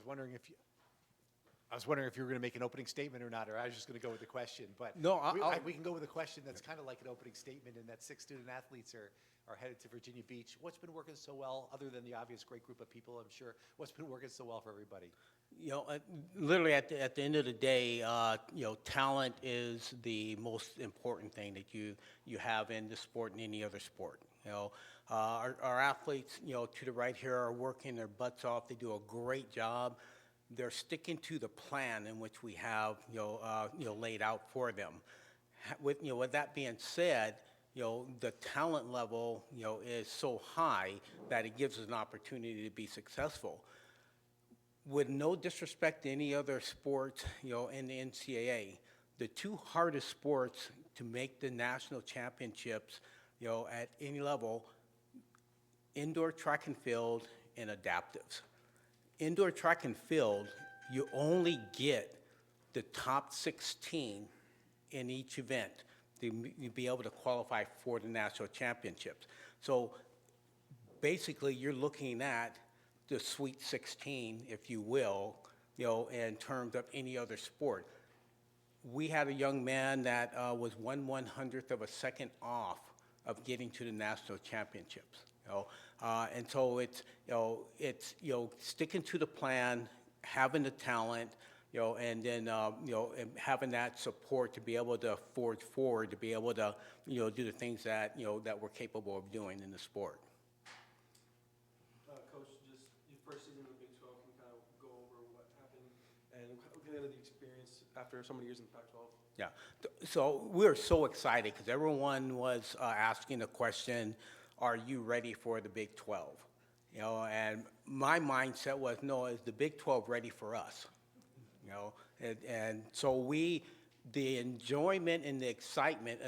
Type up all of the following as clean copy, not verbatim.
wondering if you, I was wondering if you were going to make an opening statement or not, or I was just going to go with the question. But No, we can go with a question that's kind of like an opening statement, and that 6 student athletes are headed to Virginia Beach. What's been working so well, other than the obvious great group of people, I'm sure? What's been working so well for everybody? literally at the end of the day, talent is the most important thing that you have in the sport and any other sport. Our athletes, to the right here are working their butts off. They do a great job. They're sticking to the plan in which we have, laid out for them. With that being said, the talent level, is so high that it gives us an opportunity to be successful. With no disrespect to any other sport, in the NCAA, the two hardest sports to make the national championships, at any level, indoor track and field and adaptives. Indoor track and field, you only get the top 16 in each event to be able to qualify for the national championships. So basically, you're looking at the Sweet 16, if you will, in terms of any other sport. We had a young man that was 1/100th of a second off of getting to the national championships. And so it's sticking to the plan, having the talent, and then and having that support to be able to forge forward, to be able to do the things that that we're capable of doing in the sport. Coach, just your first season in the Big 12, can you kind of go over what happened and kind of the experience after so many years in the Pac-12? Yeah, so we were so excited because everyone was asking the question, are you ready for the Big 12? And my mindset was, no, is the Big 12 ready for us? And so the enjoyment and the excitement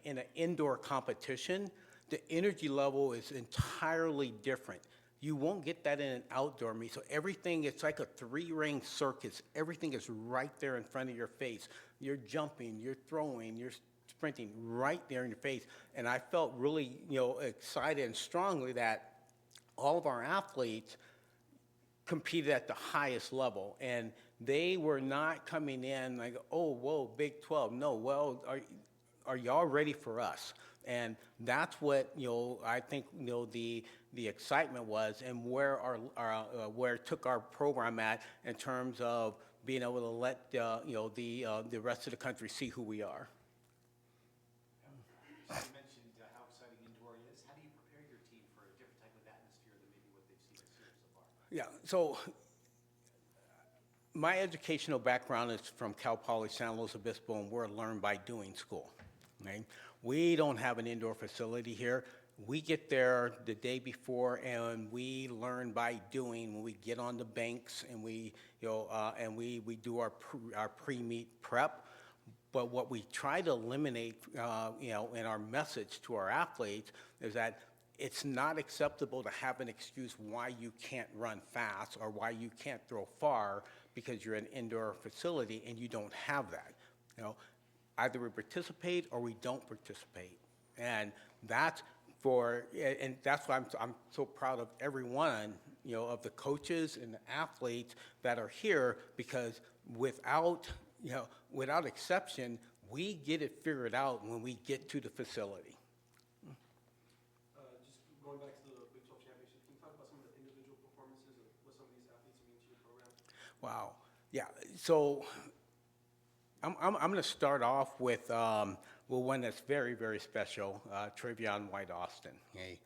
in an indoor competition, the energy level is entirely different. You won't get that in an outdoor meet. So everything, it's like a 3-ring circus. Everything is right there in front of your face. You're jumping, you're throwing, you're sprinting right there in your face. And I felt really, excited and strongly that all of our athletes competed at the highest level. And they were not coming in like, oh, whoa, Big 12. No, well, are y'all ready for us? And that's what, I think, the excitement was, and where where it took our program at in terms of being able to let the rest of the country see who we are. So you mentioned how exciting indoor is. How do you prepare your team for a different type of atmosphere than maybe what they've seen this year so far? Yeah, so my educational background is from Cal Poly San Luis Obispo, and we're a learn by doing school. Right? We don't have an indoor facility here. We get there the day before, and we learn by doing. When we get on the banks, and we do our pre-meet prep. But what we try to eliminate, in our message to our athletes is that it's not acceptable to have an excuse why you can't run fast or why you can't throw far because you're in an indoor facility and you don't have that. Either we participate or we don't participate, and that's why I'm so proud of everyone, of the coaches and the athletes that are here, because without exception, we get it figured out when we get to the facility. Just going back to the Big 12 championship, can you talk about some of the individual performances of what some of these athletes mean to your program? Wow, yeah. So I'm going to start off with one that's very, very special, Trayvion White Austin. Okay?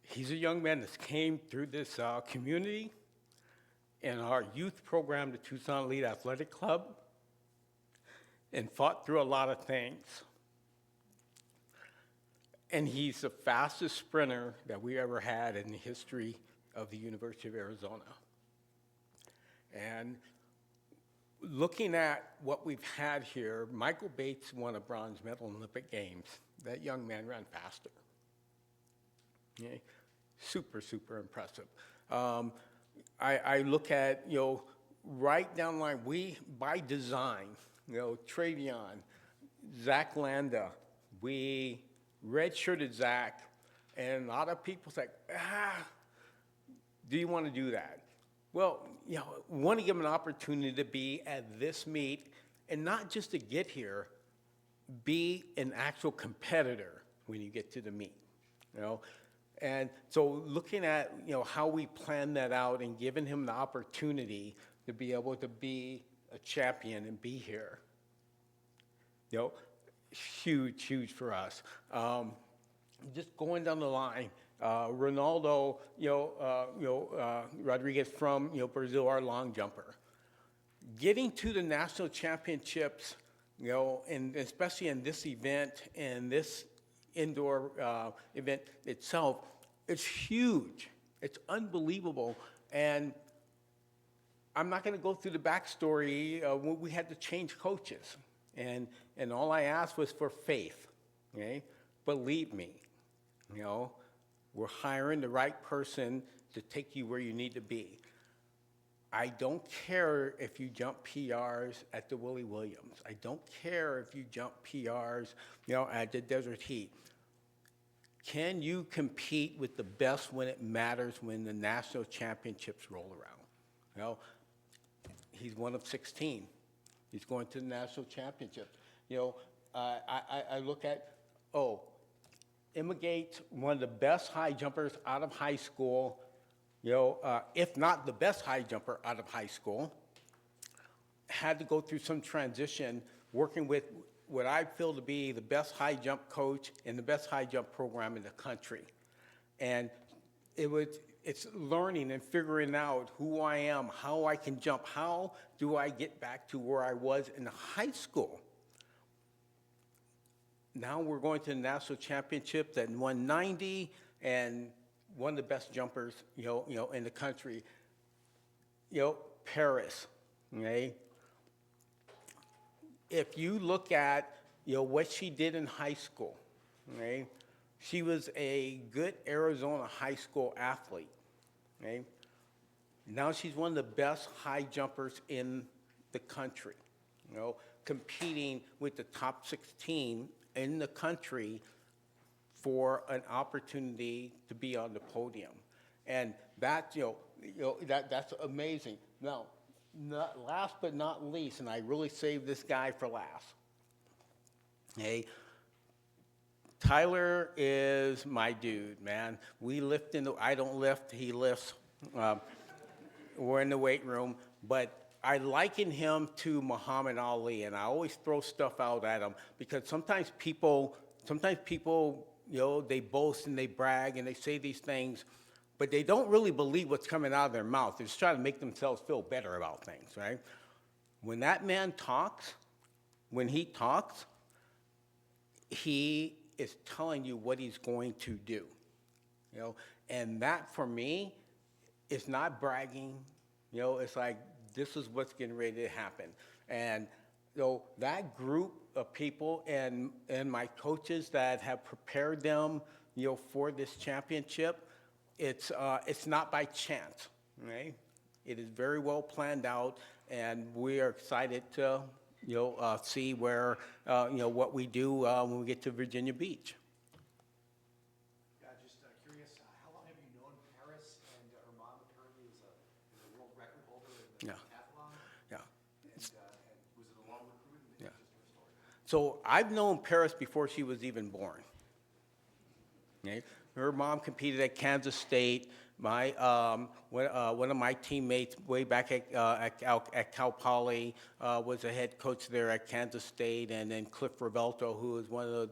He's a young man that came through this community in our youth program, the Tucson Elite Athletic Club, and fought through a lot of things. And he's the fastest sprinter that we ever had in the history of the University of Arizona. And looking at what we've had here, Michael Bates won a bronze medal in Olympic Games. That young man ran faster. Okay? Super, super impressive. I look at, right down the line, we, by design, Trayvion, Landa, we redshirted Zach, and a lot of people said, do you want to do that? Well, you know, we want to give him an opportunity to be at this meet, and not just to get here, be an actual competitor when you get to the meet, you know? And so looking at, you know, how we plan that out and giving him the opportunity to be able to be a champion and be here, you know, huge, huge for us. Just going down the line, Reinaldo, Rodrigues from, Brazil, our long jumper. Getting to the national championships, you know, and especially in this event and this indoor event itself, it's huge. It's unbelievable. And I'm not going to go through the backstory. We had to change coaches. And all I asked was for faith, okay? Believe me, you know, we're hiring the right person to take you where you need to be. I don't care if you jump PRs at the Willie Williams. I don't care if you jump PRs, you know, at the Desert Heat. Can you compete with the best when it matters, when the national championships roll around? You know, he's one of 16. He's going to the national championships. You know, I look at, Immigrate, one of the best high jumpers out of high school, you know, if not the best high jumper out of high school, had to go through some transition working with what I feel to be the best high jump coach and the best high jump program in the country. And it's learning and figuring out who I am, how I can jump, how do I get back to where I was in high school. Now we're going to the national championships at 190 and one of the best jumpers, you know, in the country. You know, Paris, okay? If you look at, you know, what she did in high school, okay? She was a good Arizona high school athlete, okay? Now she's one of the best high jumpers in the country, you know, competing with the top 16 in the country for an opportunity to be on the podium. And that, that's amazing. Now, last but not least, and I really saved this guy for last, okay? Tyler is my dude, man. We lift I don't lift, he lifts. We're in the weight room, but I liken him to Muhammad Ali, and I always throw stuff out at him because sometimes people, you know, they boast and they brag and they say these things, but they don't really believe what's coming out of their mouth. They're just trying to make themselves feel better about things, right? When that man talks, when he talks, he is telling you what he's going to do, you know? And that, for me, is not bragging, you know? It's like, this is what's getting ready to happen. And you know, that group of people and my coaches that have prepared them, you know, for this championship, it's not by chance, right? It is very well planned out, and we are excited to, you know, see where, you know, what we do when we get to Virginia Beach. Yeah, just curious, how long have you known Paris? And her mom apparently is a world record holder in the decathlon. Yeah. And was it a long recruit? Yeah. Just her story. So I've known Paris before she was even born. Okay? Her mom competed at Kansas State. One of my teammates way back at Cal Poly was a head coach there at Kansas State, and then Cliff Revelto, who is one of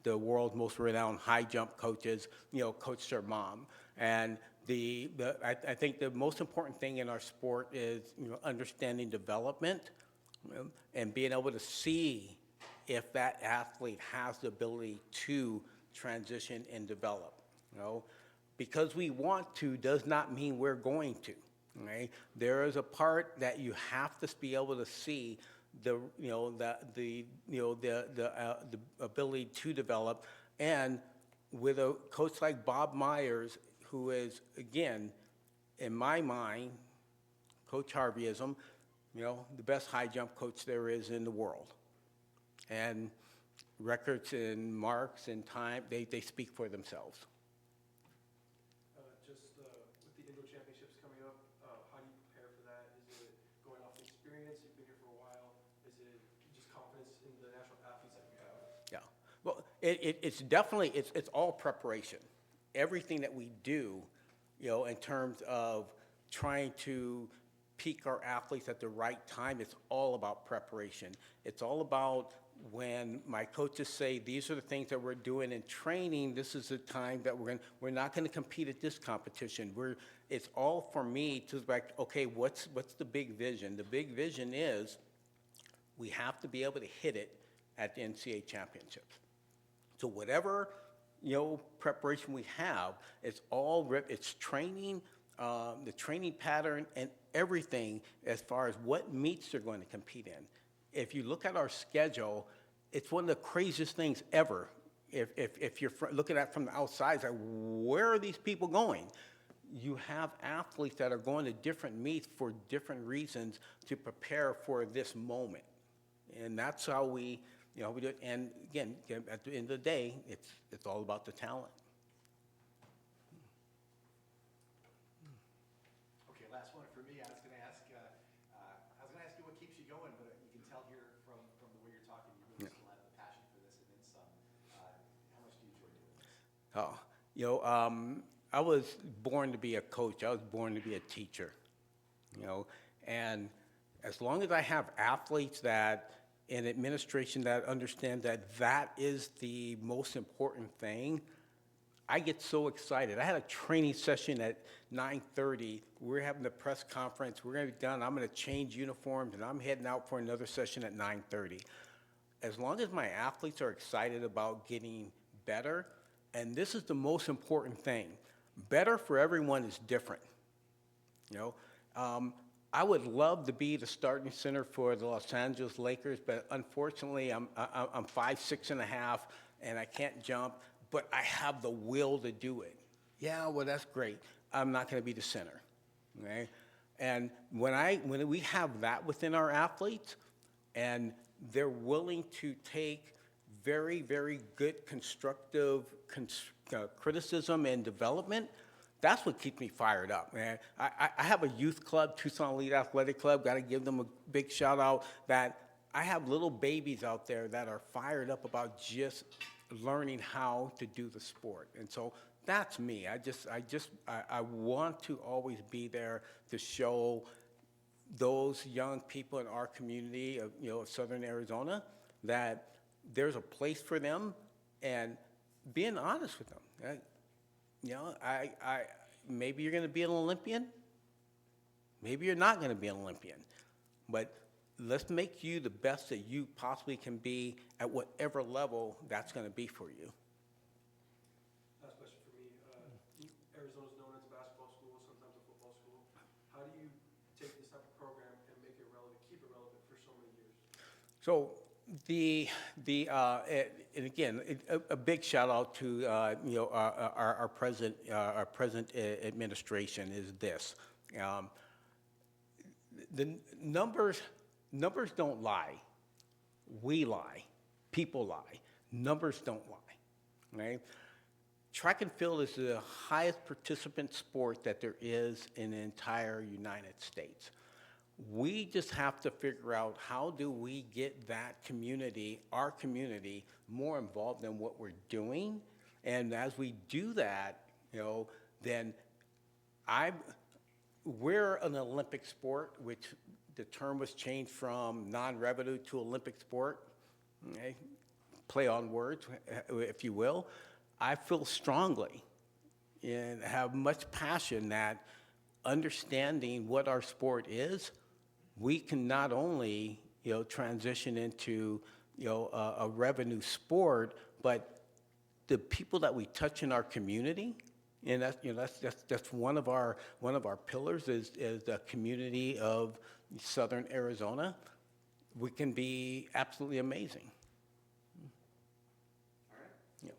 the world's most renowned high jump coaches, you know, coached her mom. And I think the most important thing in our sport is, you know, understanding development, you know, and being able to see if that athlete has the ability to transition and develop, you know. Because we want to does not mean we're going to, right? There is a part that you have to be able to see the ability to develop. And with a coach like Bob Myers, who is, again, in my mind, Coach Harveyism, you know, the best high jump coach there is in the world. And records and marks and time, they speak for themselves. With the Indo Championships coming up, how do you prepare for that? Is it going off the experience? You've been here for a while. Is it just confidence in the national athletes that you have? Yeah. Well, it's definitely, it's all preparation. Everything that we do, in terms of trying to peak our athletes at the right time, it's all about preparation. It's all about when my coaches say, these are the things that we're doing in training, this is the time that we're not gonna compete at this competition. It's all for me to like, okay, what's the big vision? The big vision is we have to be able to hit it at the NCAA championships. So whatever, preparation we have, it's training, the training pattern and everything as far as what meets they're going to compete in. If you look at our schedule, it's one of the craziest things ever. If you're looking at it from the outside, it's like, where are these people going? You have athletes that are going to different meets for different reasons to prepare for this moment. And that's how we do it. And again, at the end of the day, it's all about the talent. Okay, last one for me. I was going to ask you what keeps you going, but you can tell here from the way you're talking, you really still have the passion for this and then some. How much do you enjoy doing this? I was born to be a coach. I was born to be a teacher, and as long as I have athletes that in administration that understand that is the most important thing, I get so excited. I had a training session at 9:30. We're having the press conference. We're going to be done. I'm going to change uniforms, and I'm heading out for another session at 9:30. As long as my athletes are excited about getting better, and this is the most important thing, better for everyone is different. I would love to be the starting center for the Los Angeles Lakers, but unfortunately, I'm 5'6.5", and I can't jump, but I have the will to do it. Yeah, well, that's great. I'm not going to be the center, okay? And when we have that within our athletes, and they're willing to take very, very good constructive criticism and development, that's what keeps me fired up, man. I have a youth club, Tucson Elite Athletic Club, got to give them a big shout out, that I have little babies out there that are fired up about just learning how to do the sport. And so that's me. I want to always be there to show those young people in our community of, of Southern Arizona that there's a place for them, and being honest with them. Maybe you're going to be an Olympian. Maybe you're not going to be an Olympian. But let's make you the best that you possibly can be at whatever level that's going to be for you. Last question for me. Arizona's known as a basketball school, sometimes a football school. How do you take this type of program and make it relevant, keep it relevant for so many years? So and again, a big shout out to our present administration is this. The numbers don't lie. We lie. People lie. Numbers don't lie. Right? Track and field is the highest participant sport that there is in the entire United States. We just have to figure out how do we get that community, our community, more involved in what we're doing. And as we do that, then we're an Olympic sport, which the term was changed from non-revenue to Olympic sport. Okay? Play on words, if you will. I feel strongly and have much passion that understanding what our sport is, we can not only, transition into, a revenue sport, but the people that we touch in our community, and that's one of our pillars is the community of Southern Arizona. We can be absolutely amazing. All right. Yeah.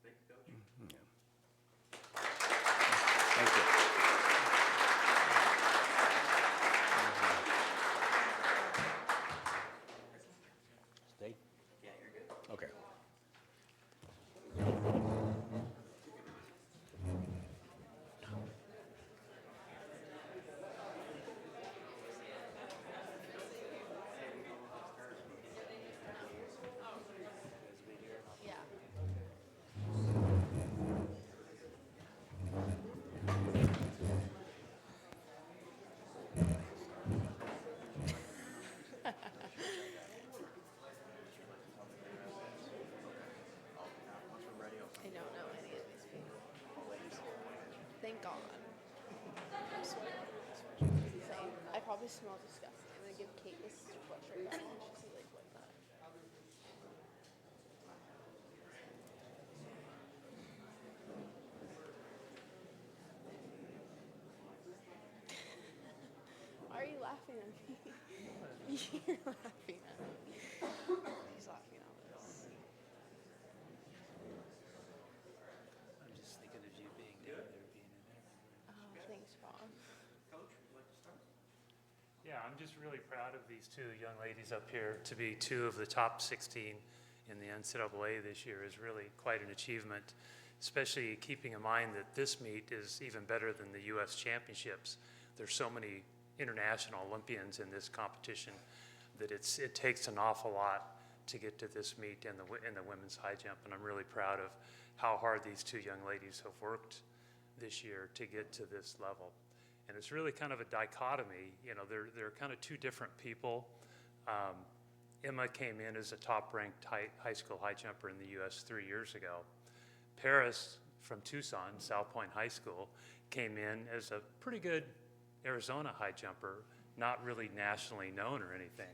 Thank you, Coach. Yeah. Thank you. Stay. Yeah, this smells disgusting. I'm gonna give Kate this sweatshirt back and she'll see like that. Why are you laughing at me? You're laughing at me. He's laughing at us. I'm just thinking of you being down there, being in there. Oh, thanks, Bob. Coach, would you like to start? Yeah, I'm just really proud of these two young ladies up here. To be two of the top 16 in the NCAA this year is really quite an achievement, especially keeping in mind that this meet is even better than the U.S. Championships. There's so many international Olympians in this competition that it takes an awful lot to get to this meet in the women's high jump, and I'm really proud of how hard these two young ladies have worked this year to get to this level. And it's really kind of a dichotomy. You know, they're kind of two different people. Emma came in as a top-ranked high school high jumper in the U.S. 3 years ago. Paris from Tucson, South Point High School, came in as a pretty good Arizona high jumper, not really nationally known or anything.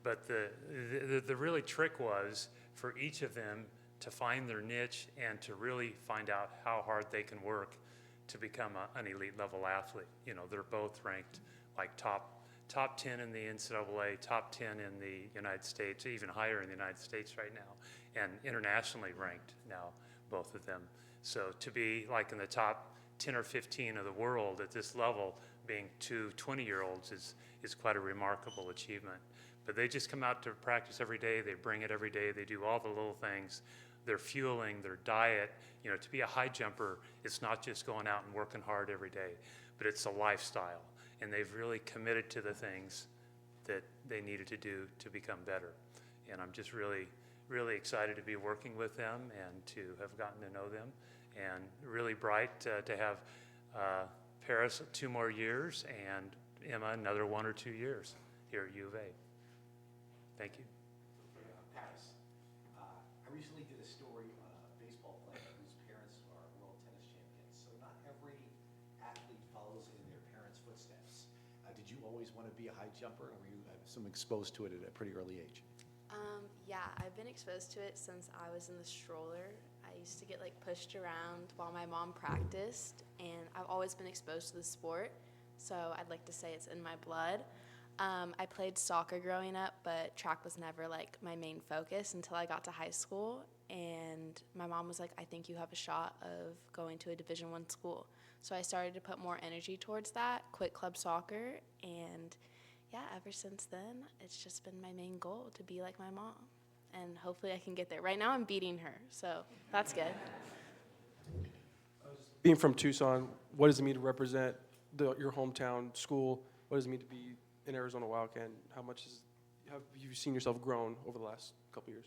But the really trick was for each of them to find their niche and to really find out how hard they can work to become an elite level athlete. You know, they're both ranked like top 10 in the NCAA, top 10 in the United States, even higher in the United States right now, and internationally ranked now, both of them. So to be like in the top 10 or 15 of the world at this level, being two 20-year-olds is quite a remarkable achievement. But they just come out to practice every day, they bring it every day, they do all the little things. Their fueling, their diet, you know, to be a high jumper, it's not just going out and working hard every day, but it's a lifestyle. And they've really committed to the things that they needed to do to become better. And I'm just really, really excited to be working with them and to have gotten to know them. And really bright to have Paris 2 more years and Emma another 1 or 2 years here at U of A. Thank you. Paris, I recently did a story on a baseball player whose parents are world tennis champions. So not every athlete follows in their parents' footsteps. Did you always want to be a high jumper, or were you exposed to it at a pretty early age? Yeah, I've been exposed to it since I was in the stroller. I used to get like pushed around while my mom practiced, and I've always been exposed to the sport. So I'd like to say it's in my blood. I played soccer growing up, but track was never like my main focus until I got to high school. And my mom was like, I think you have a shot of going to a Division I school. So I started to put more energy towards that, quit club soccer, and yeah, ever since then, it's just been my main goal to be like my mom. And hopefully I can get there. Right now I'm beating her, so that's good. Being from Tucson, what does it mean to represent your hometown school? What does it mean to be an Arizona Wildcat? Have you seen yourself grown over the last couple years?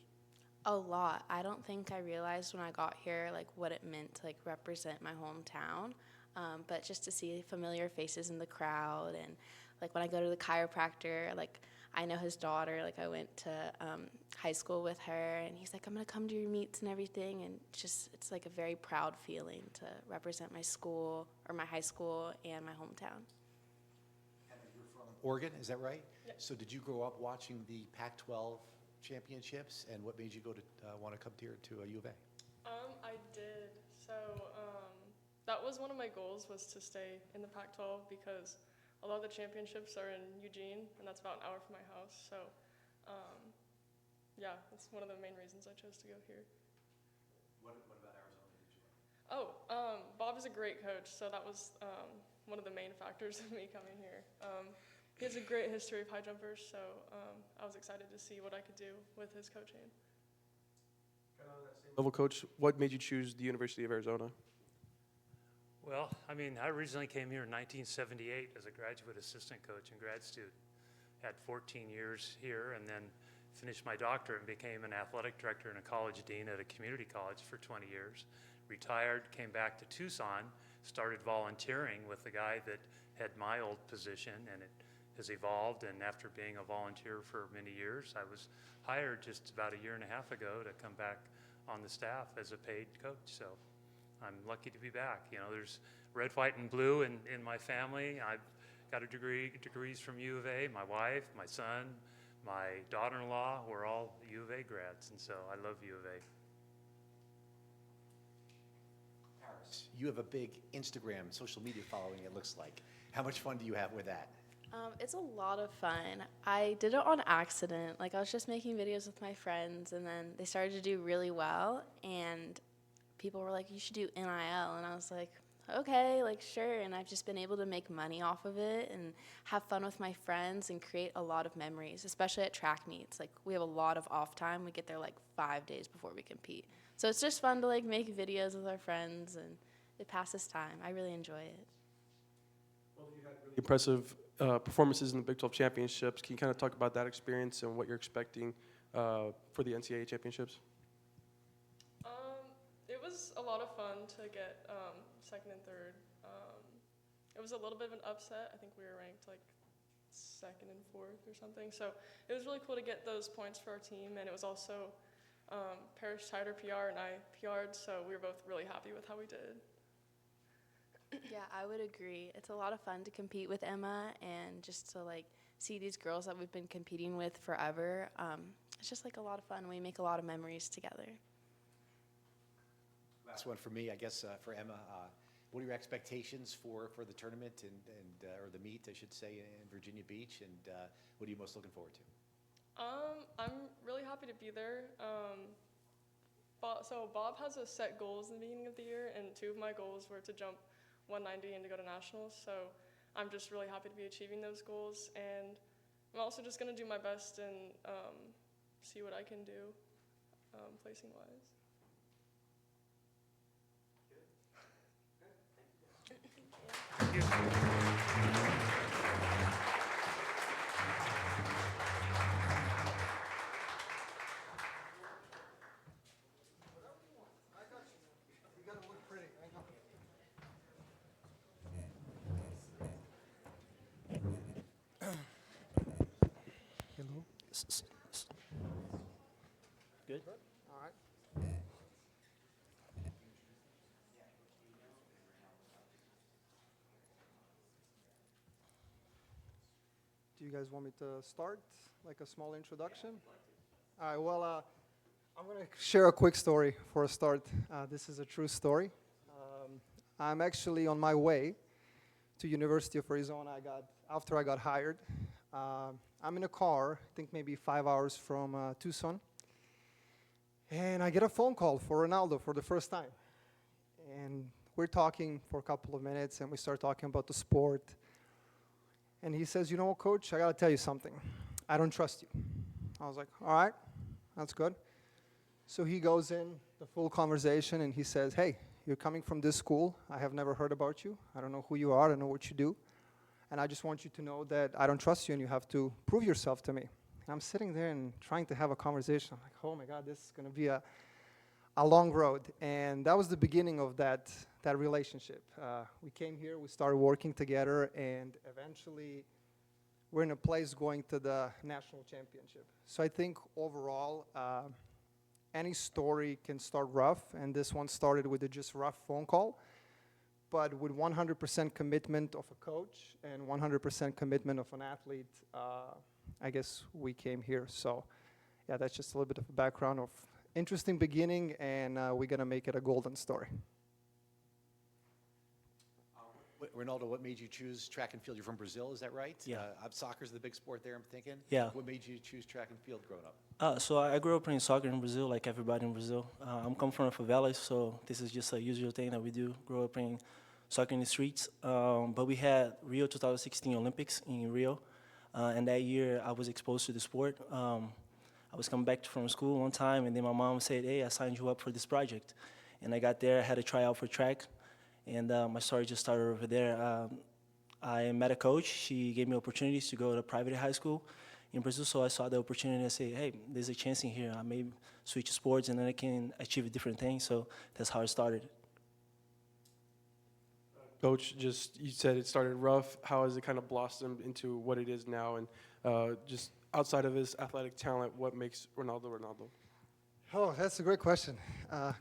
A lot. I don't think I realized when I got here like what it meant to like represent my hometown. But just to see familiar faces in the crowd, and like when I go to the chiropractor, like I know his daughter, like I went to high school with her, and he's like, I'm gonna come to your meets and everything, and it's like a very proud feeling to represent my school, or my high school, and my hometown. And you're from Oregon, is that right? Yep. So did you grow up watching the Pac-12 championships, and what made you go to want to come here to U of A? I did. So that was one of my goals, was to stay in the Pac-12, because a lot of the championships are in Eugene, and that's about an hour from my house. So yeah, that's one of the main reasons I chose to go here. What about Arizona did you like? Bob is a great coach, so that was one of the main factors of me coming here. He has a great history of high jumpers, so I was excited to see what I could do with his coaching. Kind of on that same level, Coach, what made you choose the University of Arizona? Well, I mean, I originally came here in 1978 as a graduate assistant coach and grad student. Had 14 years here, and then finished my doctorate and became an athletic director and a college dean at a community college for 20 years. Retired, came back to Tucson, started volunteering with the guy that had my old position, and it has evolved. And after being a volunteer for many years, I was hired just about a year and a half ago to come back on the staff as a paid coach. So I'm lucky to be back. You know, there's red, white, and blue in my family. I've got a degrees from U of A. My wife, my son, my daughter-in-law, we're all U of A grads, and so I love U of A. Paris, you have a big Instagram, social media following, it looks like. How much fun do you have with that? It's a lot of fun. I did it on accident. Like, I was just making videos with my friends, and then they started to do really well, and people were like, you should do NIL, and I was like, okay, like, sure, and I've just been able to make money off of it and have fun with my friends and create a lot of memories, especially at track meets. Like, we have a lot of off time. We get there, like, 5 days before we compete. So it's just fun to, like, make videos with our friends, and it passes time. I really enjoy it. Well, you had really impressive performances in the Big 12 championships. Can you kind of talk about that experience and what you're expecting for the NCAA championships? It was a lot of fun to get second and third. It was a little bit of an upset. I think we were ranked like second and fourth or something. So it was really cool to get those points for our team. And it was also Paris tied our PR and I PR'd. So we were both really happy with how we did. Yeah, I would agree. It's a lot of fun to compete with Emma and just to like see these girls that we've been competing with forever. It's just like a lot of fun. We make a lot of memories together. Last one for me, I guess, for Emma. What are your expectations for the tournament or the meet, I should say, in Virginia Beach, and what are you most looking forward to? I'm really happy to be there. So Bob has a set goals in the beginning of the year, and 2 of my goals were to jump 190 and to go to nationals. So I'm just really happy to be achieving those goals, and I'm also just going to do my best and see what I can do placing wise. Thank you. Good? All right. Do you guys want me to start, like a small introduction? All right, well, I'm going to share a quick story for a start. This is a true story. I'm actually on my way to University of Arizona after I got hired. I'm in a car, I think maybe 5 hours from Tucson, and I get a phone call for Reinaldo for the first time. And we're talking for a couple of minutes, and we start talking about the sport. And he says, you know what, Coach, I got to tell you something. I don't trust you. I was like, all right, that's good. So he goes in the full conversation, and he says, hey, you're coming from this school. I have never heard about you. I don't know who you are. I don't know what you do. And I just want you to know that I don't trust you, and you have to prove yourself to me. And I'm sitting there and trying to have a conversation. I'm like, oh, my God, this is going to be a long road. And that was the beginning of that relationship. We came here, we started working together, and eventually we're in a place going to the national championship. So I think overall, any story can start rough, and this one started with a just rough phone call. But with 100% commitment of a coach and 100% commitment of an athlete, I guess we came here. So yeah, that's just a little bit of a background of interesting beginning, and we're going to make it a golden story. Reinaldo, what made you choose track and field? You're from Brazil, is that right? Yeah. Soccer's the big sport there, I'm thinking. Yeah. What made you choose track and field growing up? So I grew up playing soccer in Brazil, like everybody in Brazil. I'm come from a favela, so this is just a usual thing that we do, grow up playing soccer in the streets. But we had Rio 2016 Olympics in Rio, and that year I was exposed to the sport. I was coming back from school one time, and then my mom said, hey, I signed you up for this project. And I got there, I had a tryout for track, and my story just started over there. I met a coach. She gave me opportunities to go to private high school in Brazil, so I saw the opportunity and I said, hey, there's a chance in here. I may switch sports, and then I can achieve different things, so that's how it started. Coach, you said it started rough. How has it kind of blossomed into what it is now? And just outside of his athletic talent, what makes Reinaldo Reinaldo? Oh, that's a great question.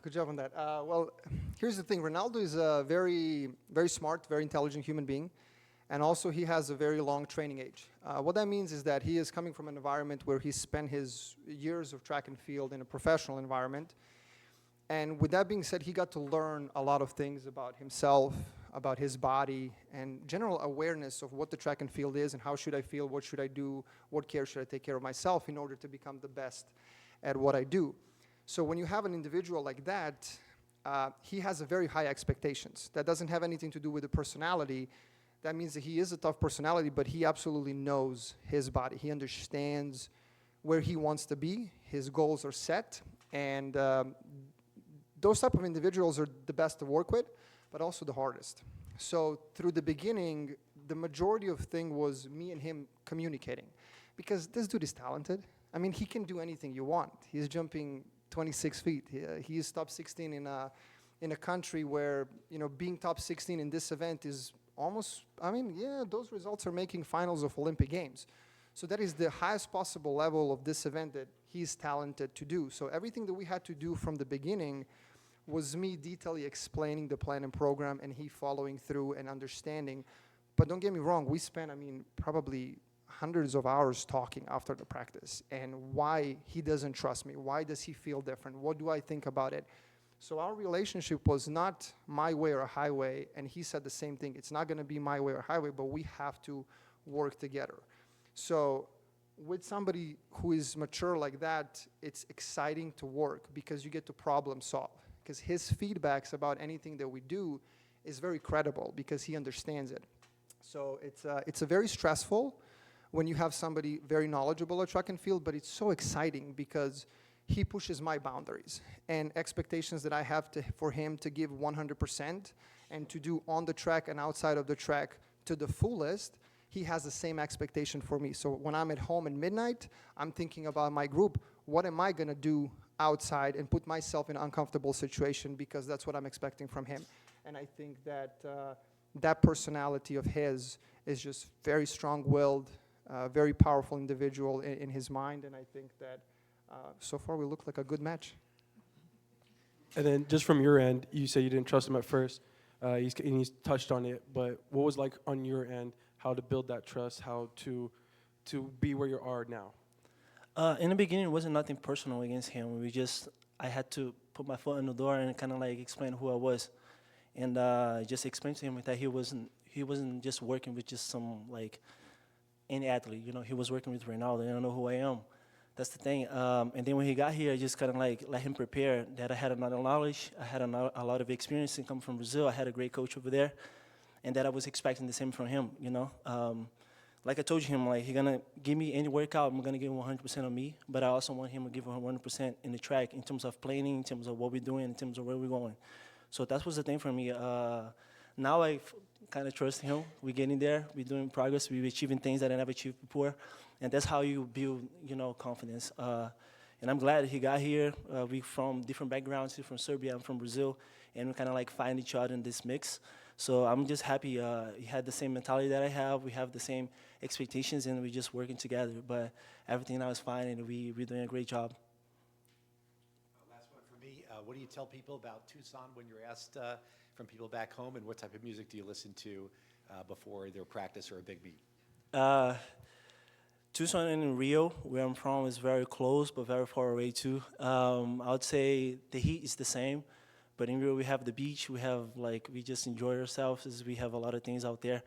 Good job on that. Well, here's the thing. Reinaldo is a very, very smart, very intelligent human being. And also he has a very long training age. What that means is that he is coming from an environment where he spent his years of track and field in a professional environment. And with that being said, he got to learn a lot of things about himself, about his body, and general awareness of what the track and field is and how should I feel, what should I do, what care should I take care of myself in order to become the best at what I do. So when you have an individual like that, he has a very high expectations. That doesn't have anything to do with the personality. That means that he is a tough personality, but he absolutely knows his body. He understands where he wants to be. His goals are set, and those type of individuals are the best to work with, but also the hardest. So through the beginning, the majority of thing was me and him communicating, because this dude is talented. I mean, he can do anything you want. He's jumping 26 feet. He is top 16 in a country where, you know, being top 16 in this event is almost, I mean, yeah, those results are making finals of Olympic Games. So that is the highest possible level of this event that he's talented to do. So everything that we had to do from the beginning was me detailedly explaining the plan and program and he following through and understanding. But don't get me wrong, we spent, I mean, probably hundreds of hours talking after the practice and why he doesn't trust me. Why does he feel different? What do I think about it? So our relationship was not my way or a highway, and he said the same thing. It's not going to be my way or highway, but we have to work together. So with somebody who is mature like that, it's exciting to work because you get to problem solve. Because his feedbacks about anything that we do is very credible because he understands it. So it's a very stressful when you have somebody very knowledgeable at track and field, but it's so exciting because he pushes my boundaries and expectations that I have for him to give 100% and to do on the track and outside of the track to the fullest. He has the same expectation for me. So when I'm at home at midnight, I'm thinking about my group. What am I going to do outside and put myself in an uncomfortable situation because that's what I'm expecting from him. And I think that that personality of his is just very strong-willed, very powerful individual in his mind, and I think that so far we look like a good match. And then just from your end, you say you didn't trust him at first. He's touched on it, but what was like on your end, how to build that trust, how to be where you are now? In the beginning, it wasn't nothing personal against him. I had to put my foot in the door and kind of like explain who I was, and just explain to him that he wasn't just working with just some like any athlete. You know, he was working with Reinaldo. I don't know who I am. That's the thing. And then when he got here, I just kind of like let him prepare. That I had a lot of knowledge. I had a lot of experience in coming from Brazil. I had a great coach over there, and that I was expecting the same from him. You know. Like I told him, like, he's going to give me any workout, I'm going to give him 100% of me, but I also want him to give him 100% in the track in terms of planning, in terms of what we're doing, in terms of where we're going. So that was the thing for me. Now I kind of trust him. We're getting there. We're doing progress. We're achieving things that I never achieved before. And that's how you build, you know, confidence. And I'm glad he got here. We're from different backgrounds. He's from Serbia. I'm from Brazil. And we kind of like find each other in this mix. So I'm just happy he had the same mentality that I have. We have the same expectations, and we're just working together. But everything now is fine, and we're doing a great job. Last one for me. What do you tell people about Tucson when you're asked from people back home, and what type of music do you listen to before their practice or a big meet? Tucson and Rio, where I'm from, is very close, but very far away too. I would say the heat is the same. But in Rio, we have the beach. We just enjoy ourselves. As we have a lot of things out there.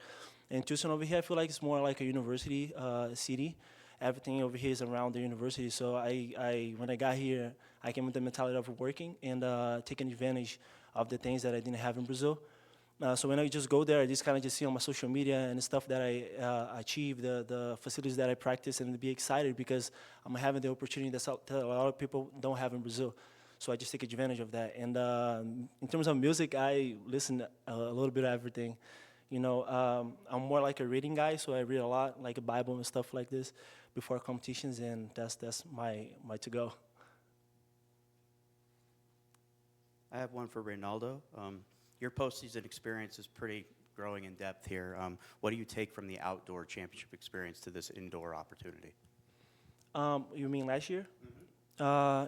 And Tucson over here, I feel like it's more like a university city. Everything over here is around the university. So when I got here, I came with the mentality of working and taking advantage of the things that I didn't have in Brazil. So when I just go there, I just kind of just see on my social media and the stuff that I achieve, the facilities that I practice, and be excited because I'm having the opportunity that a lot of people don't have in Brazil. So I just take advantage of that. And in terms of music, I listen a little bit of everything. You know, I'm more like a reading guy, so I read a lot, like a Bible and stuff like this, before competitions, and that's my to-go. I have one for Reinaldo. Your postseason experience is pretty growing in depth here. What do you take from the outdoor championship experience to this indoor opportunity? You mean last year? Mm-hmm.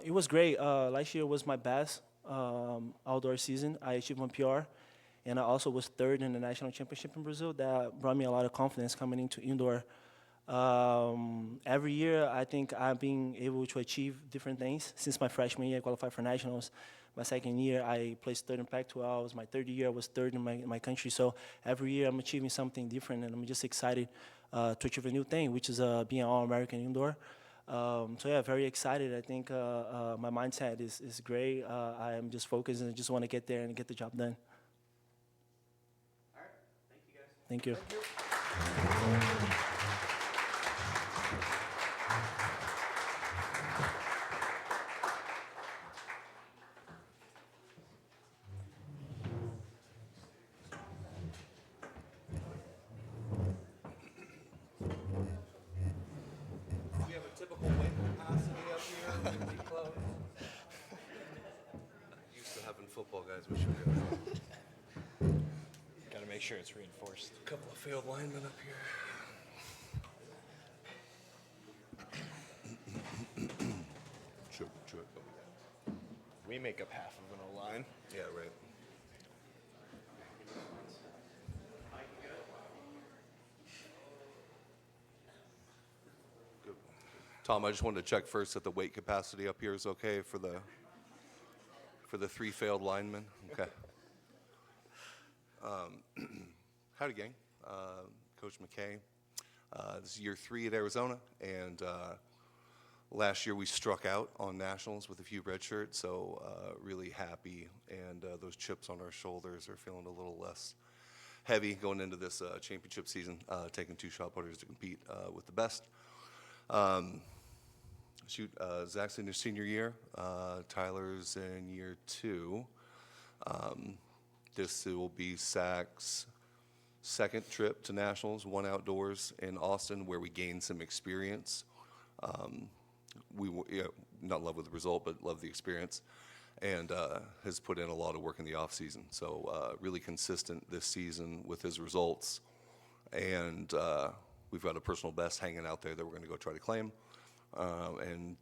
It was great. Last year was my best outdoor season. I achieved my PR, and I also was third in the national championship in Brazil. That brought me a lot of confidence coming into indoor. Every year, I think I've been able to achieve different things. Since my freshman year, I qualified for nationals. My second year, I placed third in Pac-12. My third year, I was third in my country. So every year, I'm achieving something different, and I'm just excited to achieve a new thing, which is being an All-American indoor. So yeah, very excited. I think my mindset is great. I am just focused and I just want to get there and get the job done. All right. Thank you, guys. Thank you. We have a typical weight capacity up here. Pretty close. Used to having football guys. We should be. Got to make sure it's reinforced. A couple of field linemen up here. Choke. We make up half of an O-line. Yeah, right. Good. Tom, I just wanted to check first that the weight capacity up here is okay for the three failed linemen. Okay. Howdy, gang. Coach MacKay. This is year 3 at Arizona, and last year we struck out on nationals with a few red shirts, so really happy, and those chips on our shoulders are feeling a little less heavy going into this championship season, taking 2 shot putters to compete with the best. Zach's in his senior year. Tyler's in year 2. This will be Zach's second trip to nationals, one outdoors in Austin, where we gained some experience. We not in love with the result, but love the experience, and has put in a lot of work in the off season. So really consistent this season with his results, and we've got a personal best hanging out there that we're going to go try to claim. And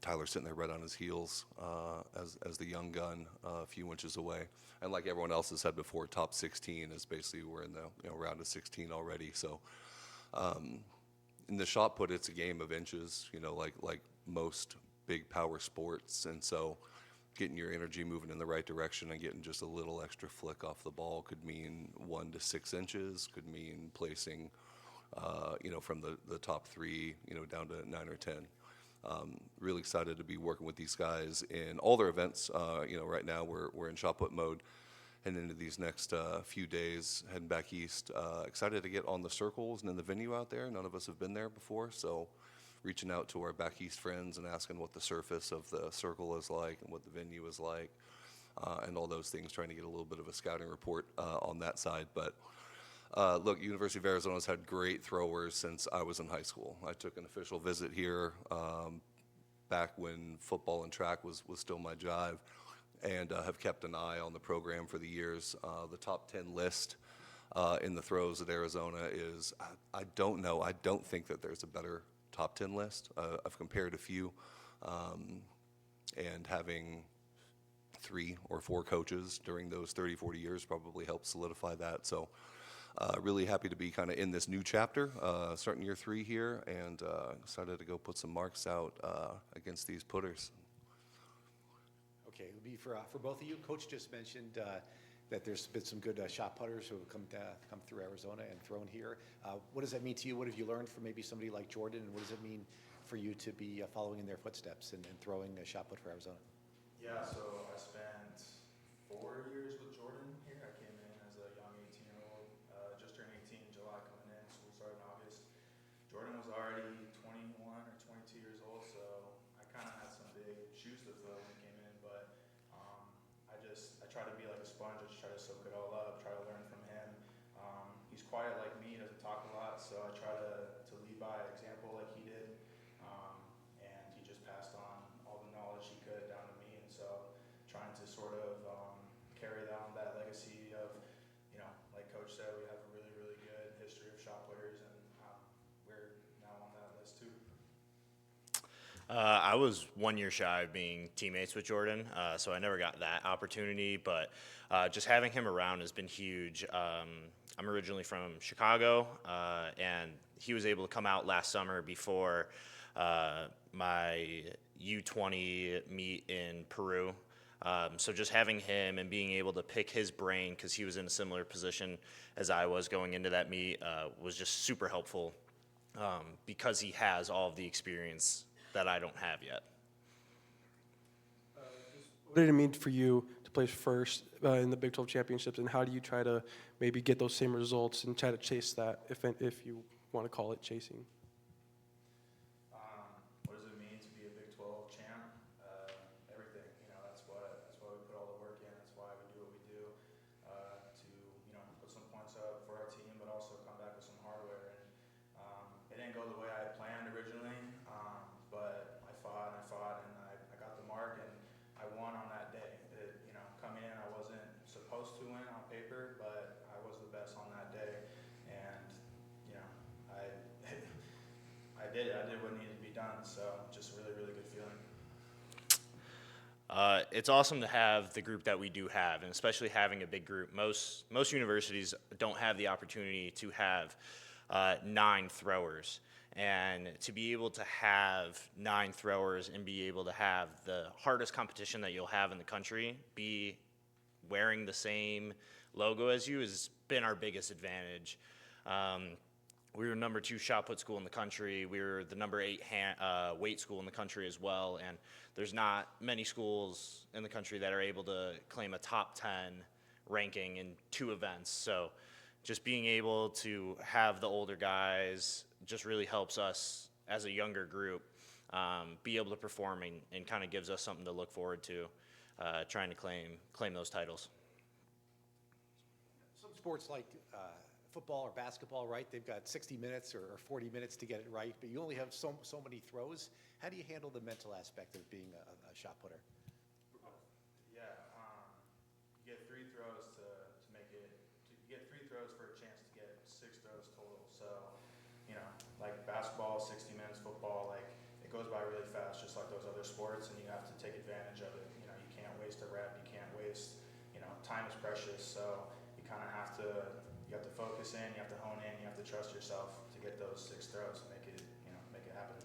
Tyler's sitting there right on his heels as the young gun, a few inches away. And like everyone else has said before, top 16 is basically we're in the round of 16 already. So in the shot put, it's a game of inches, like most big power sports. And so getting your energy moving in the right direction and getting just a little extra flick off the ball could mean 1 to 6 inches, could mean placing, from the top 3, down to 9 or 10. Really excited to be working with these guys in all their events. Right now we're in shot put mode, and into these next few days heading back east. Excited to get on the circles and in the venue out there. None of us have been there before, so reaching out to our back east friends and asking what the surface of the circle is like and what the venue is like, and all those things, trying to get a little bit of a scouting report on that side. But look, University of Arizona's had great throwers since I was in high school. I took an official visit here back when football and track was still my jive, and have kept an eye on the program for the years. The top 10 list in the throws at Arizona is, I don't know. I don't think that there's a better top 10 list. I've compared a few, and having 3 or 4 coaches during those 30, 40 years probably helped solidify that. So really happy to be kind of in this new chapter, starting year 3 here, and excited to go put some marks out against these putters. Okay, it would be for both of you. Coach just mentioned that there's been some good shot putters who have come through Arizona and thrown here. What does that mean to you? What have you learned from maybe somebody like Jordan, and what does it mean for you to be following in their footsteps and throwing a shot put for Arizona? Yeah, so I spent 4 years with Jordan here. I came in as a young 18-year-old, just turned 18 in July coming in. School started in August. Jordan was already 21 or 22 years old, so I kind of had some big shoes to fill when he came in, but I try to be like a sponge. I just try to soak it all up, try to learn from him. He's quiet like me, doesn't talk a lot, so I try to lead by example like he did, and he just passed on all the knowledge he could down to me, and so trying to sort of carry down that legacy of, like Coach said, we have a really, really good history of shot putters, and we're now on that list too. I was 1 year shy of being teammates with Jordan, so I never got that opportunity, but just having him around has been huge. I'm originally from Chicago, and he was able to come out last summer before my U20 meet in Peru. So just having him and being able to pick his brain, because he was in a similar position as I was going into that meet, was just super helpful because he has all of the experience that I don't have yet. What did it mean for you to place first in the Big 12 championships, and how do you try to maybe get those same results and try to chase that, if you want to call it chasing? What does it mean to be a Big 12 champ? Everything. That's why we put all the work in. That's why we do what we do to put some points up for our team, but also come back with some hardware. And it didn't go the way I had planned originally, but I fought, and I got the mark, and I won on that day. Coming in, I wasn't supposed to win on paper, but I was the best on that day, and I did it. I did what needed to be done. So just a really, really good feeling. It's awesome to have the group that we do have, and especially having a big group. Most universities don't have the opportunity to have 9 throwers, and to be able to have 9 throwers and be able to have the hardest competition that you'll have in the country be wearing the same logo as you has been our biggest advantage. We were number 2 shot put school in the country. We were the number 8 weight school in the country as well. And there's not many schools in the country that are able to claim a top 10 ranking in 2 events. So just being able to have the older guys just really helps us as a younger group be able to perform, and kind of gives us something to look forward to trying to claim those titles. Some sports like football or basketball, right? They've got 60 minutes or 40 minutes to get it right, but you only have so many throws. How do you handle the mental aspect of being a shot putter? Yeah, you get 3 throws to make it. You get 3 throws for a chance to get 6 throws total. So, like basketball, 60 minutes, football, like it goes by really fast, just like those other sports, and you have to take advantage of it. You can't waste a rep. You can't waste. Time is precious, so you kind of have to. You have to focus in. You have to hone in. You have to trust yourself to get those 6 throws and make it happen.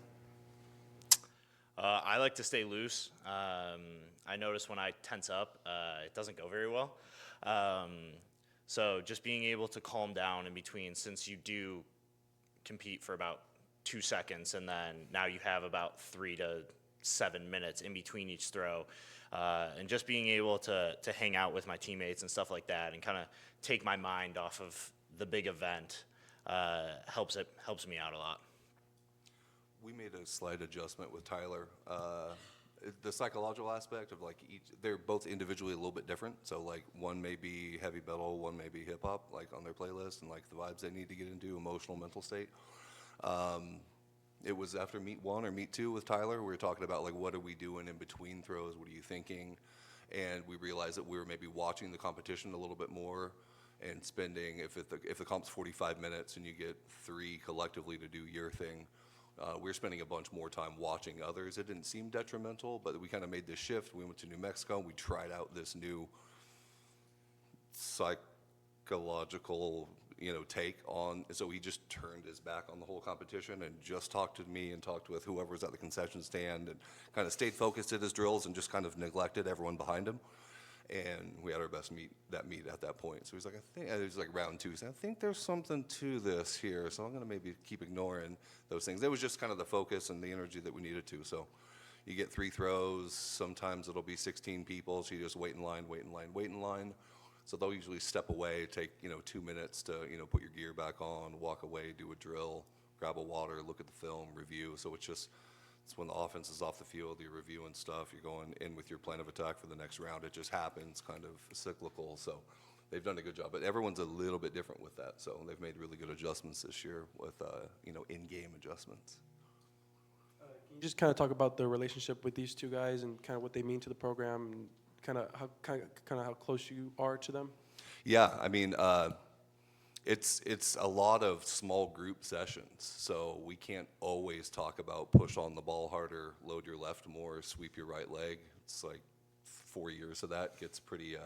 I like to stay loose. I notice when I tense up, it doesn't go very well. So just being able to calm down in between, since you do compete for about 2 seconds, and then now you have about 3 to 7 minutes in between each throw, and just being able to hang out with my teammates and stuff like that, and kind of take my mind off of the big event, helps me out a lot. We made a slight adjustment with Tyler. The psychological aspect of they're both individually a little bit different. So one may be heavy metal, one may be hip hop, on their playlist, and the vibes they need to get into, emotional, mental state. It was after meet 1 or meet 2 with Tyler. We were talking about what are we doing in between throws? What are you thinking? And we realized that we were maybe watching the competition a little bit more, and spending, if the comp's 45 minutes and you get 3 collectively to do your thing, we were spending a bunch more time watching others. It didn't seem detrimental, but we kind of made this shift. We went to New Mexico, and we tried out this new psychological, take on. So he just turned his back on the whole competition and just talked to me and talked with whoever was at the concession stand, and kind of stayed focused at his drills and just kind of neglected everyone behind him. And we had our best meet at that point. So he's like, it was round 2. He said, I think there's something to this here, so I'm going to maybe keep ignoring those things. It was just kind of the focus and the energy that we needed to. So you get 3 throws. Sometimes it'll be 16 people, so you just wait in line. So they'll usually step away, take 2 minutes to put your gear back on, walk away, do a drill, grab a water, look at the film, review. So it's when the offense is off the field, you're reviewing stuff, you're going in with your plan of attack for the next round. It just happens, kind of cyclical. So they've done a good job, but everyone's a little bit different with that. So they've made really good adjustments this year with in-game adjustments. Can you just kind of talk about the relationship with these 2 guys and kind of what they mean to the program, and kind of how close you are to them? Yeah, I mean, It's a lot of small group sessions, so we can't always talk about push on the ball harder, load your left more, sweep your right leg. It's like 4 years of that gets pretty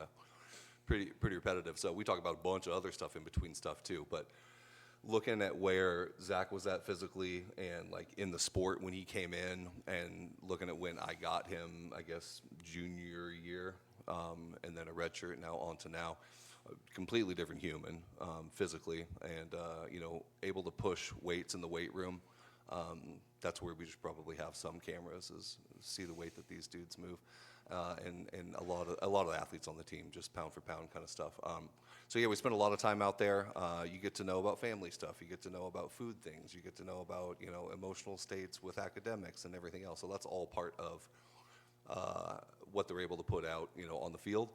repetitive. So we talk about a bunch of other stuff in between stuff too. But looking at where Zach was at physically and like in the sport when he came in, and looking at when I got him, I guess junior year, and then a red shirt, now on to now. A completely different human physically, and able to push weights in the weight room. That's where we should probably have some cameras, is see the weight that these dudes move, and a lot of athletes on the team, just pound for pound kind of stuff. So yeah, we spend a lot of time out there. You get to know about family stuff. You get to know about food things. You get to know about emotional states with academics and everything else. So that's all part of what they're able to put out on the field.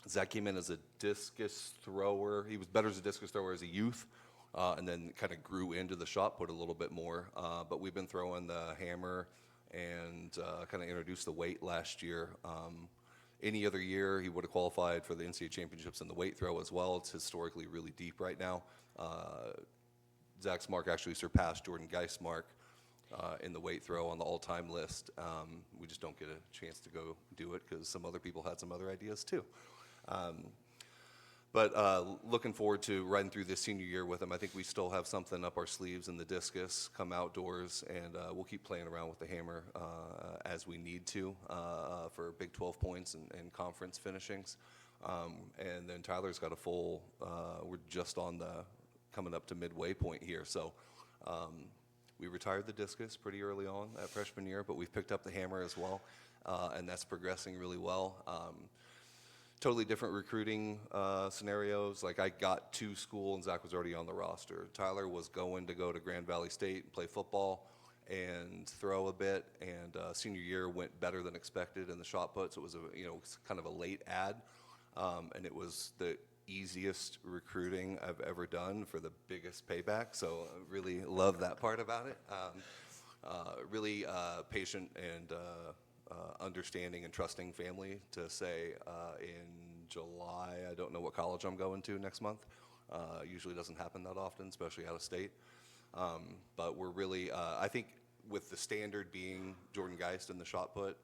Zach came in as a discus thrower. He was better as a discus thrower as a youth, and then kind of grew into the shot put a little bit more. But we've been throwing the hammer and kind of introduced the weight last year. Any other year, he would have qualified for the NCAA championships in the weight throw as well. It's historically really deep right now. Zach's mark actually surpassed Jordan Geist's mark in the weight throw on the all-time list. We just don't get a chance to go do it because some other people had some other ideas too. But looking forward to riding through this senior year with him. I think we still have something up our sleeves in the discus, come outdoors, and we'll keep playing around with the hammer as we need to for Big 12 points and conference finishings. And then Tyler's got a full, we're just on the, coming up to midway point here. So we retired the discus pretty early on at freshman year, but we've picked up the hammer as well, and that's progressing really well. Totally different recruiting scenarios. Like I got to school and Zach was already on the roster. Tyler was going to go to Grand Valley State and play football and throw a bit, and senior year went better than expected in the shot put, so it was kind of a late ad, and it was the easiest recruiting I've ever done for the biggest payback, so I really love that part about it. Really patient and understanding and trusting family to say in July, I don't know what college I'm going to next month. Usually doesn't happen that often, especially out of state. But we're really, I think with the standard being Jordan Geist in the shot put,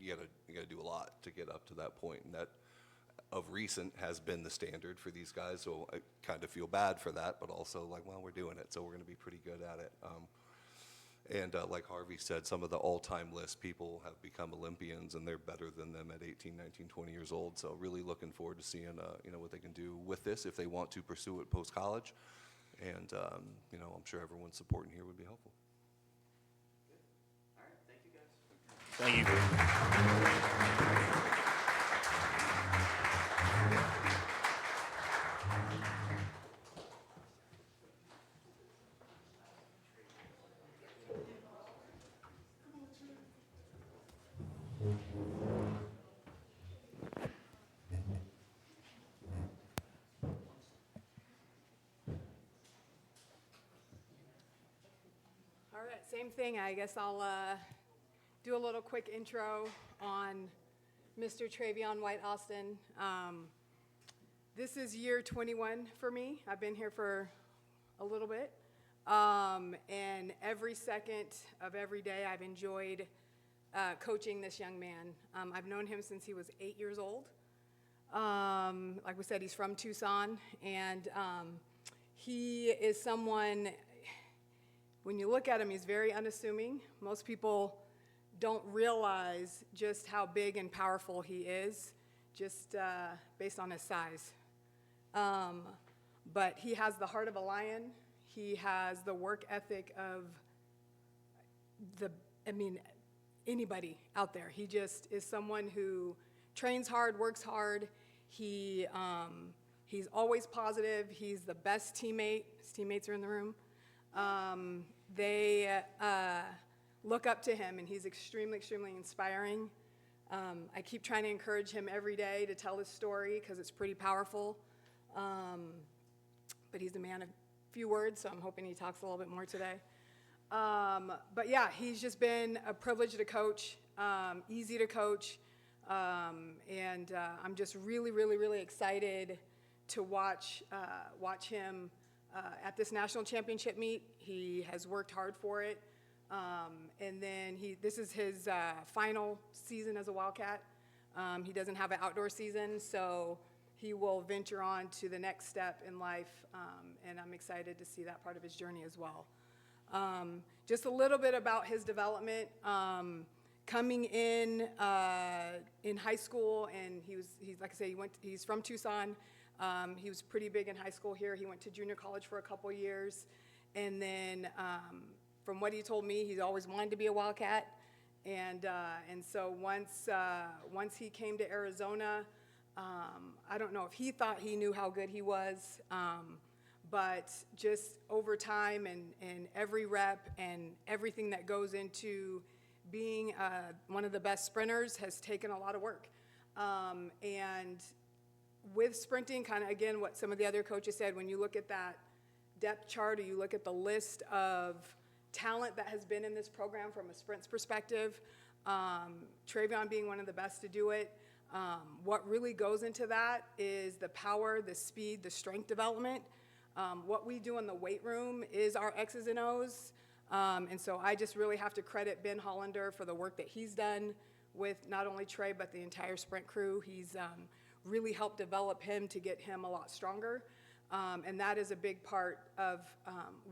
you gotta do a lot to get up to that point. And that of recent has been the standard for these guys. So I kind of feel bad for that, but also like, well, we're doing it. So we're gonna be pretty good at it. And like Harvey said, some of the all-time list people have become Olympians, and they're better than them at 18, 19, 20 years old. So really looking forward to seeing what they can do with this if they want to pursue it post-college. And I'm sure everyone's supporting here would be helpful. All right, thank you guys. Thank you. All right, same thing. I guess I'll do a little quick intro on Mr. Trayvion White-Austin. This is year 21 for me. I've been here for a little bit. And every second of every day I've enjoyed coaching this young man. I've known him since he was 8 years old. Like we said, he's from Tucson, and he is someone, when you look at him, he's very unassuming. Most people don't realize just how big and powerful he is, just based on his size. But he has the heart of a lion. He has the work ethic of anybody out there. He just is someone who trains hard, works hard. He's always positive. He's the best teammate. His teammates are in the room. They look up to him, and he's extremely, extremely inspiring. I keep trying to encourage him every day to tell his story because it's pretty powerful. But he's a man of few words, so I'm hoping he talks a little bit more today. But yeah, he's just been a privilege to coach, easy to coach, and I'm just really, really, really excited to watch him at this national championship meet. He has worked hard for it. And then this is his final season as a Wildcat. He doesn't have an outdoor season, so he will venture on to the next step in life, and I'm excited to see that part of his journey as well. Just a little bit about his development. Coming in high school, and he's like I said, he's from Tucson. He was pretty big in high school here. He went to junior college for a couple years, and then from what he told me, he's always wanted to be a Wildcat. And so once he came to Arizona, I don't know if he thought he knew how good he was, but just over time and every rep and everything that goes into being one of the best sprinters has taken a lot of work. And with sprinting, kind of again what some of the other coaches said, when you look at that depth chart or you look at the list of talent that has been in this program from a sprints perspective, Trayvion being one of the best to do it. What really goes into that is the power, the speed, the strength development. What we do in the weight room is our X's and O's. And so I just really have to credit Ben Hollander for the work that he's done with not only Trey, but the entire sprint crew. He's really helped develop him to get him a lot stronger. And that is a big part of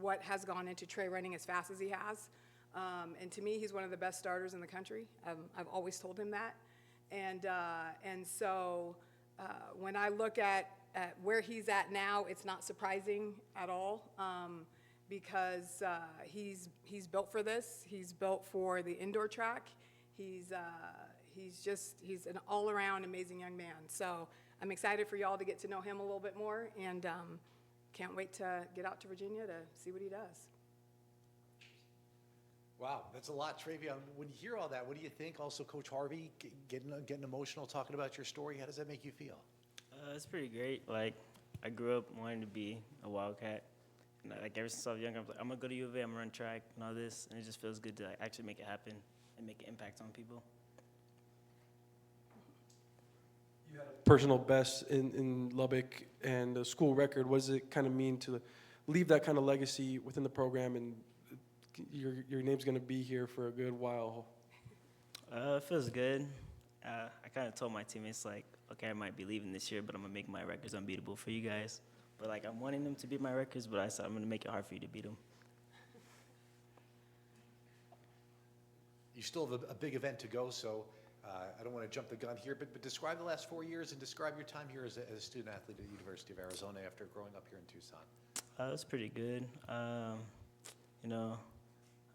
what has gone into Trey running as fast as he has. And to me, he's one of the best starters in the country. I've always told him that. And so when I look at where he's at now, it's not surprising at all, because he's built for this. He's built for the indoor track. He's an all-around amazing young man. So I'm excited for y'all to get to know him a little bit more, and can't wait to get out to Virginia to see what he does. Wow, that's a lot, Trayvion. When you hear all that, what do you think? Also, Coach Harvey, getting emotional talking about your story. How does that make you feel? It's pretty great. Like, I grew up wanting to be a Wildcat. And like ever since I was young, I was like, I'm gonna go to U of A, I'm gonna run track and all this, and it just feels good to like, actually make it happen and make an impact on people. You had a personal best in Lubbock and a school record. What does it kind of mean to leave that kind of legacy within the program, and your name's going to be here for a good while? It feels good. I kind of told my teammates, like, okay, I might be leaving this year, but I'm going to make my records unbeatable for you guys. But, like, I'm wanting them to beat my records, but I said I'm going to make it hard for you to beat them. You still have a big event to go, so I don't want to jump the gun here, but describe the last 4 years and describe your time here as a student athlete at the University of Arizona after growing up here in Tucson. It was pretty good. You know,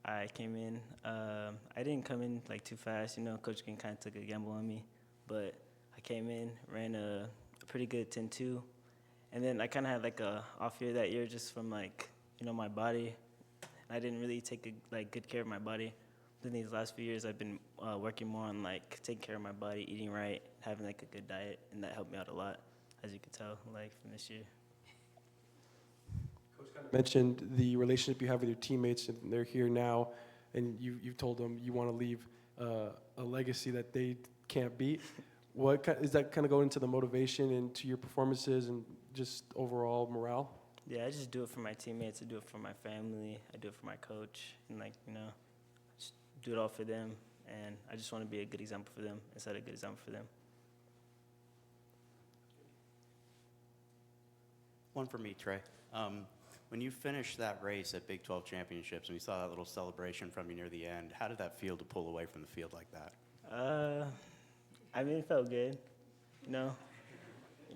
I came in. I didn't come in like too fast. You know, Coach Green kind of took a gamble on me, but I came in, ran a pretty good 10-2, and then I kind of had like a off year that year just from like my body. I didn't really take good care of my body. Then these last few years, I've been working more on like taking care of my body, eating right, having like a good diet, and that helped me out a lot, as you can tell, like from this year. Coach kind of mentioned the relationship you have with your teammates, and they're here now, and you've told them you want to leave a legacy that they can't beat. What is that kind of going into the motivation and to your performances and just overall morale? Yeah, I just do it for my teammates. I do it for my family. I do it for my coach, and just do it all for them. And I just want to be a good example for them and set a good example for them. One for me, Trey. When you finished that race at Big 12 Championships and we saw that little celebration from you near the end, how did that feel to pull away from the field like that? I mean, it felt good.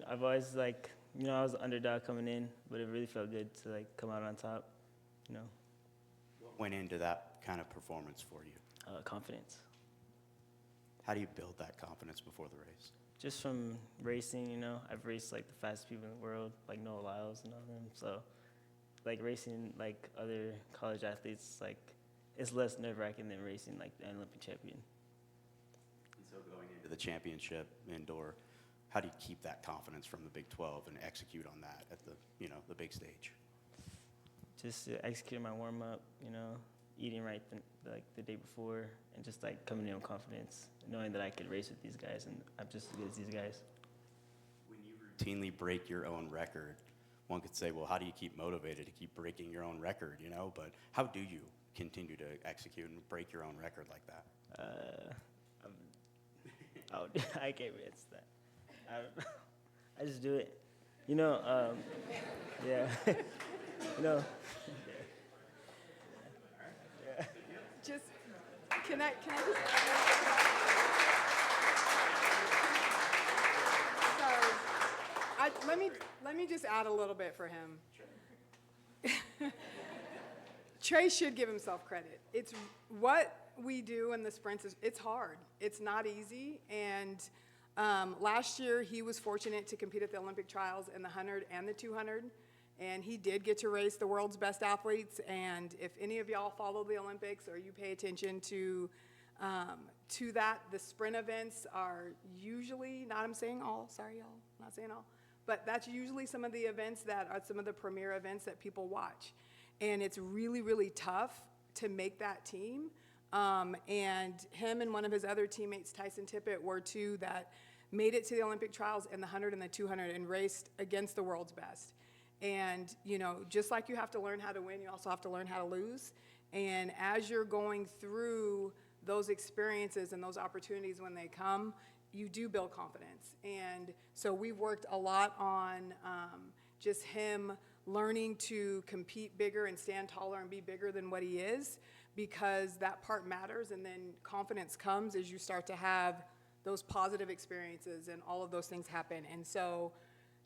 I've always I was the underdog coming in, but it really felt good to come out on top. What went into that kind of performance for you? Confidence. How do you build that confidence before the race? Just from racing, I've raced the fastest people in the world, like Noah Lyles and all them. So, racing other college athletes, it's less nerve-wracking than racing an Olympic champion. And so going into the championship indoor, how do you keep that confidence from the Big 12 and execute on that at the big stage? Just executing my warm-up, eating right the day before, and just coming in with confidence, knowing that I could race with these guys and I'm just as good as these guys. When you routinely break your own record. One could say, well, how do you keep motivated to keep breaking your own record, you know? But how do you continue to execute and break your own record like that? I can't answer that. I just do it. You know, yeah. You know. Yeah. Just, can I just? So, let me just add a little bit for him. Trey should give himself credit. It's what we do in the sprints it's hard. It's not easy. And last year he was fortunate to compete at the Olympic trials in the 100 and the 200. And he did get to race the world's best athletes. And if any of y'all follow the Olympics or you pay attention to that, the sprint events are usually, I'm saying all, sorry y'all, I'm not saying all, but that's usually some of the events that are some of the premier events that people watch. And it's really, really tough to make that team. And him and one of his other teammates, Tyson Tippett, were two that made it to the Olympic trials in the 100 and the 200 and raced against the world's best. And, you know, just like you have to learn how to win, you also have to learn how to lose. And as you're going through those experiences and those opportunities when they come, you do build confidence. And so we've worked a lot on just him learning to compete bigger and stand taller and be bigger than what he is, because that part matters. And then confidence comes as you start to have those positive experiences and all of those things happen. And so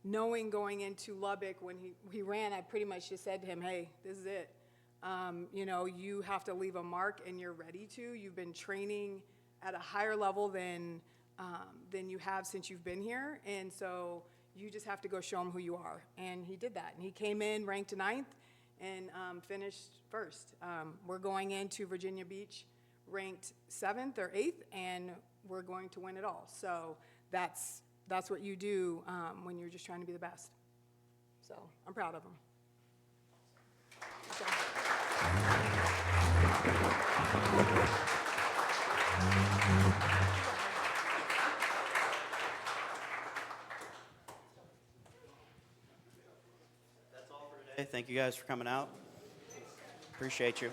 knowing going into Lubbock when he ran, I pretty much just said to him, hey, this is it. You know, you have to leave a mark and you're ready to. You've been training at a higher level than you have since you've been here. And so you just have to go show him who you are. And he did that. And he came in ranked 9th and finished first. We're going into Virginia Beach ranked 7th or 8th, and we're going to win it all. So that's what you do when you're just trying to be the best. So I'm proud of him. Okay. That's all for today. Thank you guys for coming out. Appreciate you.